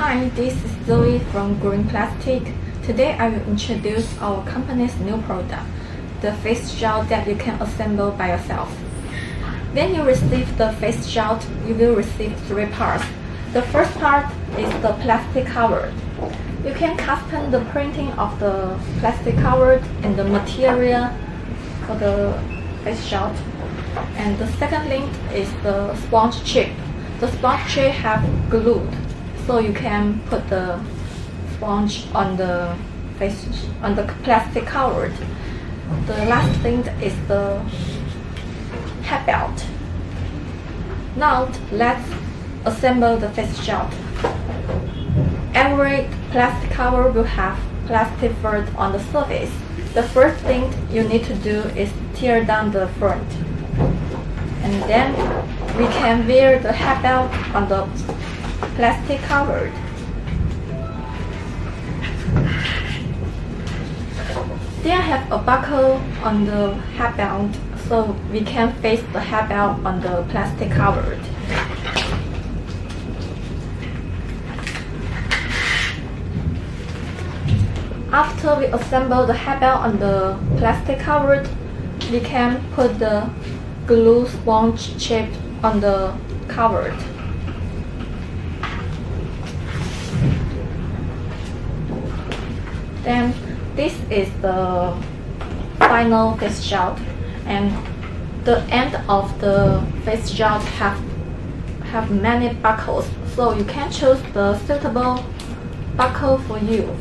Hi, this is Zoe from Green Plastic. Today I will introduce our company's new product, the face gel that you can assemble by yourself. When you receive the face gel, you will receive 3 parts. The first part is the plastic cover. You can custom the printing of the plastic cover and the material for the face gel. And the second link is the sponge chip. The sponge chip have glued, so you can put the sponge on the plastic cover. The last thing is the head belt. Now let's assemble the face gel. Every plastic cover will have plastic fold on the surface. The first thing you need to do is tear down the front, and then we can wear the head belt on the plastic cover. There have a buckle on the head belt, so we can face the head belt on the plastic cover. After we assemble the head belt on the plastic cover, we can put the glue sponge chip on the cover. Then this is the final face gel, and the end of the face gel have many buckles, so you can choose the suitable buckle for you.